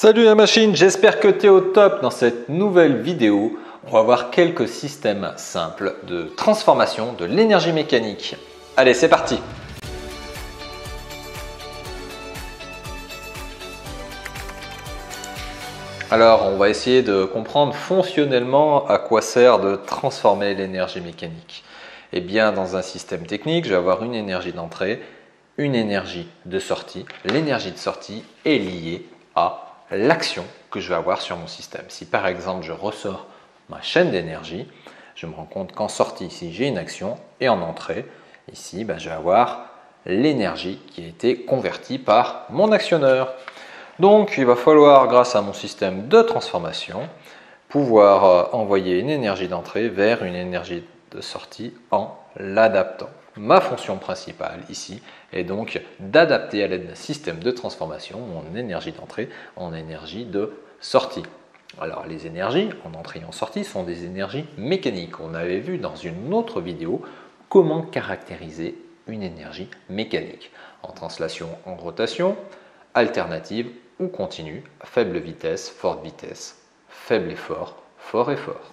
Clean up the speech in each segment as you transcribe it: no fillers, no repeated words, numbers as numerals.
Salut la machine, j'espère que tu es au top. Dans cette nouvelle vidéo, on va voir quelques systèmes simples de transformation de l'énergie mécanique. Allez, c'est parti! Alors, on va essayer de comprendre fonctionnellement à quoi sert de transformer l'énergie mécanique. Eh bien, dans un système technique, je vais avoir une énergie d'entrée, une énergie de sortie. L'énergie de sortie est liée à l'action que je vais avoir sur mon système. Si par exemple je ressors ma chaîne d'énergie, je me rends compte qu'en sortie ici j'ai une action et en entrée ici je vais avoir l'énergie qui a été convertie par mon actionneur. Donc il va falloir, grâce à mon système de transformation, pouvoir envoyer une énergie d'entrée vers une énergie de sortie en l'adaptant. Ma fonction principale ici est donc d'adapter à l'aide d'un système de transformation mon énergie d'entrée en énergie de sortie. Alors les énergies en entrée et en sortie sont des énergies mécaniques. On avait vu dans une autre vidéo comment caractériser une énergie mécanique en translation, en rotation, alternative ou continue, faible vitesse, forte vitesse, faible effort, fort effort.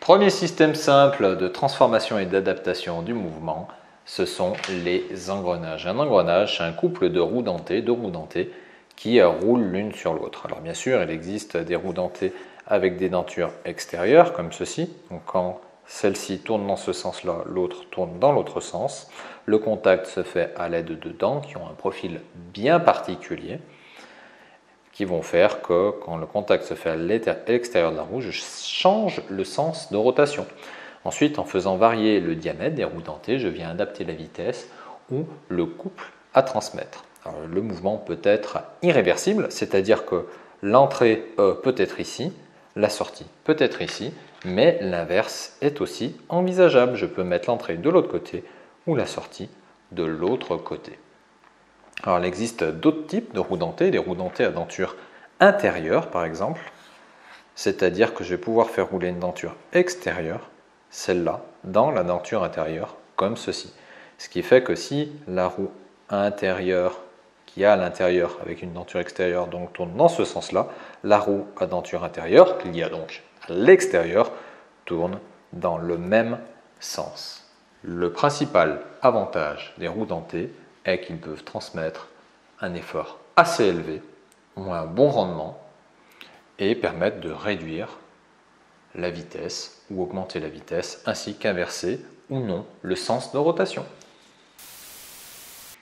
Premier système simple de transformation et d'adaptation du mouvement, ce sont les engrenages. Un engrenage, c'est un couple de roues dentées, qui roulent l'une sur l'autre. Alors bien sûr, il existe des roues dentées avec des dentures extérieures, comme ceci. Donc quand celle-ci tourne dans ce sens-là, l'autre tourne dans l'autre sens. Le contact se fait à l'aide de dents qui ont un profil bien particulier, qui vont faire que quand le contact se fait à l'extérieur de la roue, je change le sens de rotation. Ensuite, en faisant varier le diamètre des roues dentées, je viens adapter la vitesse ou le couple à transmettre. Alors, le mouvement peut être irréversible, c'est-à-dire que l'entrée peut être ici, la sortie peut être ici, mais l'inverse est aussi envisageable. Je peux mettre l'entrée de l'autre côté ou la sortie de l'autre côté. Alors, il existe d'autres types de roues dentées, des roues dentées à denture intérieure par exemple, c'est-à-dire que je vais pouvoir faire rouler une denture extérieure, celle-là, dans la denture intérieure, comme ceci. Ce qui fait que si la roue intérieure qui a à l'intérieur avec une denture extérieure donc tourne dans ce sens-là, la roue à denture intérieure, qu'il y a donc à l'extérieur, tourne dans le même sens. Le principal avantage des roues dentées est qu'ils peuvent transmettre un effort assez élevé ou un bon rendement et permettre de réduire la vitesse ou augmenter la vitesse ainsi qu'inverser ou non le sens de rotation.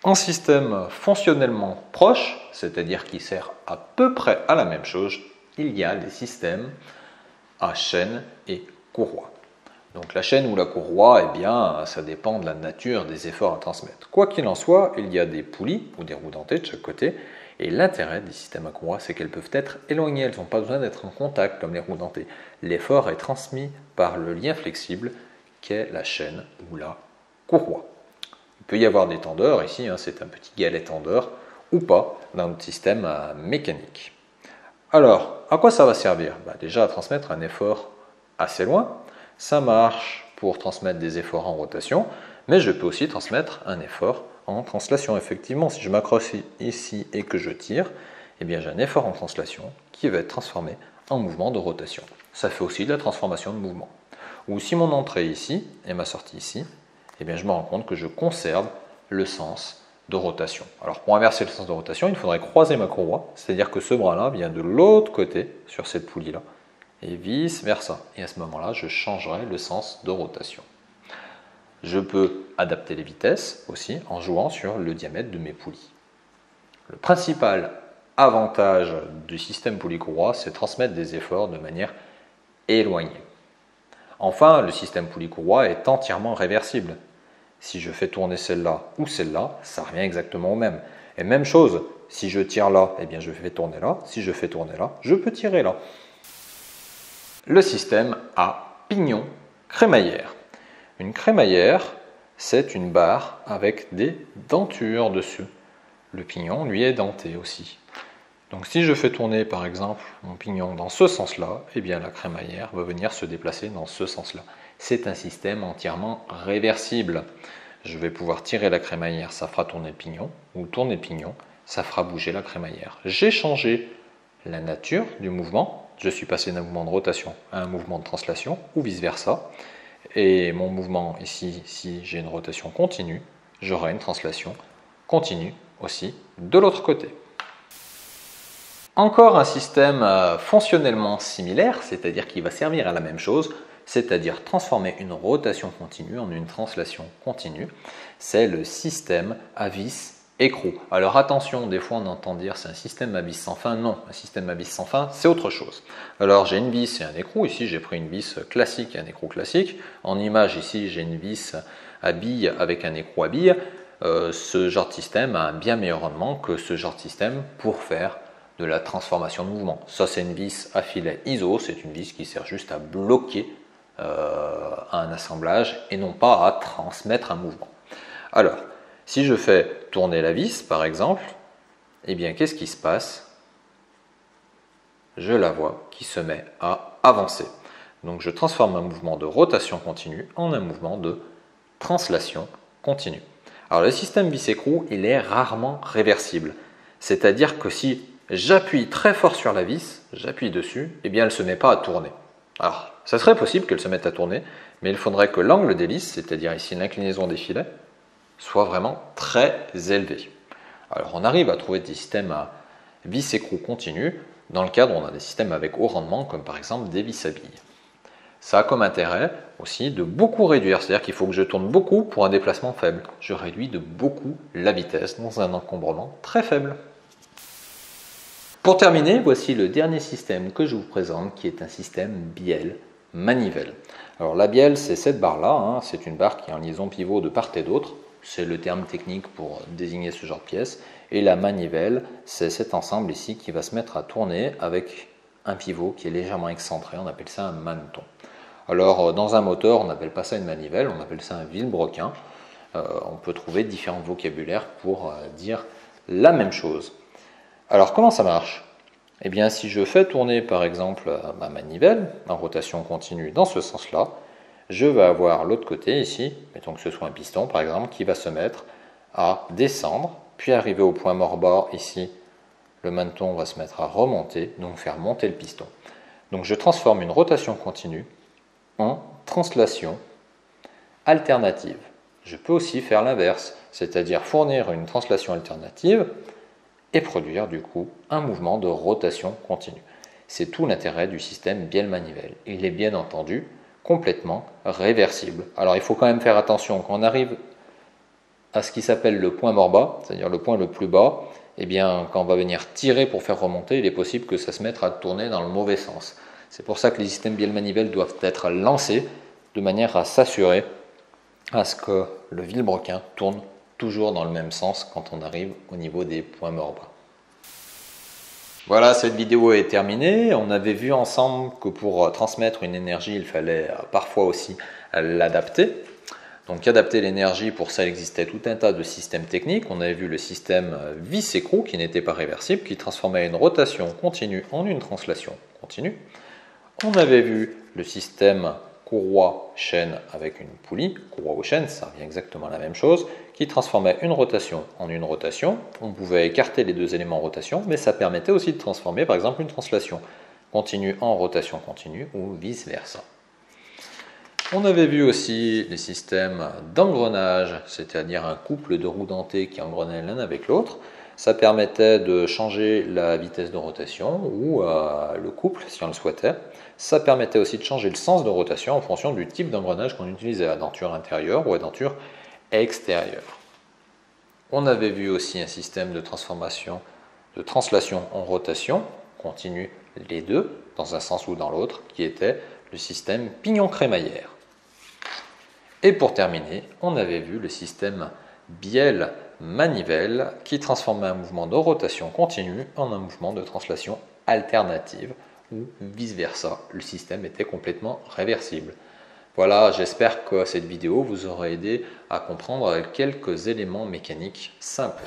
En système fonctionnellement proche, c'est-à-dire qui sert à peu près à la même chose, il y a les systèmes à chaîne et courroie. Donc la chaîne ou la courroie, eh bien, ça dépend de la nature des efforts à transmettre. Quoi qu'il en soit, il y a des poulies ou des roues dentées de chaque côté. Et l'intérêt des systèmes à courroie, c'est qu'elles peuvent être éloignées. Elles n'ont pas besoin d'être en contact comme les roues dentées. L'effort est transmis par le lien flexible qu'est la chaîne ou la courroie. Il peut y avoir des tendeurs. Ici, c'est un petit galet tendeur ou pas dans notre système mécanique. Alors, à quoi ça va servir? Déjà à transmettre un effort assez loin. Ça marche pour transmettre des efforts en rotation, mais je peux aussi transmettre un effort en translation. Effectivement, si je m'accroche ici et que je tire, eh bien j'ai un effort en translation qui va être transformé en mouvement de rotation. Ça fait aussi de la transformation de mouvement. Ou si mon entrée est ici et ma sortie ici, eh bien je me rends compte que je conserve le sens de rotation. Alors pour inverser le sens de rotation, il faudrait croiser ma courroie, c'est-à-dire que ce bras-là vient de l'autre côté sur cette poulie-là, et vice versa. Et à ce moment-là, je changerai le sens de rotation. Je peux adapter les vitesses aussi en jouant sur le diamètre de mes poulies. Le principal avantage du système poulie-courroie, c'est de transmettre des efforts de manière éloignée. Enfin, le système poulie-courroie est entièrement réversible. Si je fais tourner celle-là ou celle-là, ça revient exactement au même. Et même chose, si je tire là, eh bien je fais tourner là. Si je fais tourner là, je peux tirer là. Le système à pignon crémaillère. Une crémaillère, c'est une barre avec des dentures dessus. Le pignon, lui, est denté aussi. Donc si je fais tourner par exemple mon pignon dans ce sens-là, eh bien la crémaillère va venir se déplacer dans ce sens-là. C'est un système entièrement réversible. Je vais pouvoir tirer la crémaillère, ça fera tourner le pignon, ou tourner le pignon, ça fera bouger la crémaillère. J'ai changé la nature du mouvement, je suis passé d'un mouvement de rotation à un mouvement de translation, ou vice-versa. Et mon mouvement ici, si j'ai une rotation continue, j'aurai une translation continue aussi de l'autre côté. Encore un système fonctionnellement similaire, c'est-à-dire qui va servir à la même chose, c'est-à-dire transformer une rotation continue en une translation continue, c'est le système à vis écrou. Alors attention, des fois on entend dire c'est un système à vis sans fin. Non, un système à vis sans fin, c'est autre chose. Alors j'ai une vis et un écrou. Ici j'ai pris une vis classique et un écrou classique. En image ici j'ai une vis à billes avec un écrou à billes. Ce genre de système a un bien meilleur rendement que ce genre de système pour faire de la transformation de mouvement. Ça c'est une vis à filet ISO, c'est une vis qui sert juste à bloquer un assemblage et non pas à transmettre un mouvement. Alors, si je fais tourner la vis par exemple, eh bien qu'est-ce qui se passe? Je la vois qui se met à avancer. Donc je transforme un mouvement de rotation continue en un mouvement de translation continue. Alors le système vis-écrou, il est rarement réversible. C'est-à-dire que si j'appuie très fort sur la vis, j'appuie dessus, eh bien elle ne se met pas à tourner. Alors, ça serait possible qu'elle se mette à tourner, mais il faudrait que l'angle d'hélice, c'est-à-dire ici l'inclinaison des filets, soit vraiment très élevé. Alors on arrive à trouver des systèmes à vis écrou continu dans le cadre où on a des systèmes avec haut rendement, comme par exemple des vis à billes. Ça a comme intérêt aussi de beaucoup réduire, c'est-à-dire qu'il faut que je tourne beaucoup pour un déplacement faible. Je réduis de beaucoup la vitesse dans un encombrement très faible. Pour terminer, voici le dernier système que je vous présente qui est un système bielle-manivelle. Alors la bielle, c'est cette barre-là, c'est une barre qui est en liaison pivot de part et d'autre. C'est le terme technique pour désigner ce genre de pièce. Et la manivelle, c'est cet ensemble ici qui va se mettre à tourner avec un pivot qui est légèrement excentré. On appelle ça un maneton. Alors dans un moteur, on n'appelle pas ça une manivelle, on appelle ça un vilebrequin. On peut trouver différents vocabulaires pour dire la même chose. Alors comment ça marche? Eh bien si je fais tourner par exemple ma manivelle en rotation continue dans ce sens-là, je vais avoir l'autre côté ici, mettons que ce soit un piston par exemple, qui va se mettre à descendre, puis arriver au point mort bas ici, le maneton va se mettre à remonter, donc faire monter le piston. Donc je transforme une rotation continue en translation alternative. Je peux aussi faire l'inverse, c'est-à-dire fournir une translation alternative et produire du coup un mouvement de rotation continue. C'est tout l'intérêt du système bielle-manivelle. Il est bien entendu complètement réversible. Alors il faut quand même faire attention, quand on arrive à ce qui s'appelle le point mort bas, c'est-à-dire le point le plus bas, eh bien quand on va venir tirer pour faire remonter, il est possible que ça se mette à tourner dans le mauvais sens. C'est pour ça que les systèmes bielle-manivelle doivent être lancés de manière à s'assurer à ce que le vilebrequin tourne toujours dans le même sens quand on arrive au niveau des points morts bas. Voilà, cette vidéo est terminée. On avait vu ensemble que pour transmettre une énergie, il fallait parfois aussi l'adapter. Donc adapter l'énergie, pour ça il existait tout un tas de systèmes techniques. On avait vu le système vis-écrou qui n'était pas réversible, qui transformait une rotation continue en une translation continue. On avait vu le système courroie-chaîne avec une poulie, courroie ou chaîne, ça revient exactement à la même chose, qui transformait une rotation en une rotation. On pouvait écarter les deux éléments en rotation, mais ça permettait aussi de transformer par exemple une translation continue en rotation continue ou vice-versa. On avait vu aussi les systèmes d'engrenage, c'est-à-dire un couple de roues dentées qui engrenaient l'un avec l'autre. Ça permettait de changer la vitesse de rotation ou le couple si on le souhaitait. Ça permettait aussi de changer le sens de rotation en fonction du type d'engrenage qu'on utilisait, à denture intérieure ou à denture extérieure. On avait vu aussi un système de transformation, de translation en rotation, continue les deux, dans un sens ou dans l'autre, qui était le système pignon-crémaillère. Et pour terminer, on avait vu le système bielle-manivelle qui transformait un mouvement de rotation continue en un mouvement de translation alternative ou vice-versa. Le système était complètement réversible. Voilà, j'espère que cette vidéo vous aura aidé à comprendre quelques éléments mécaniques simples.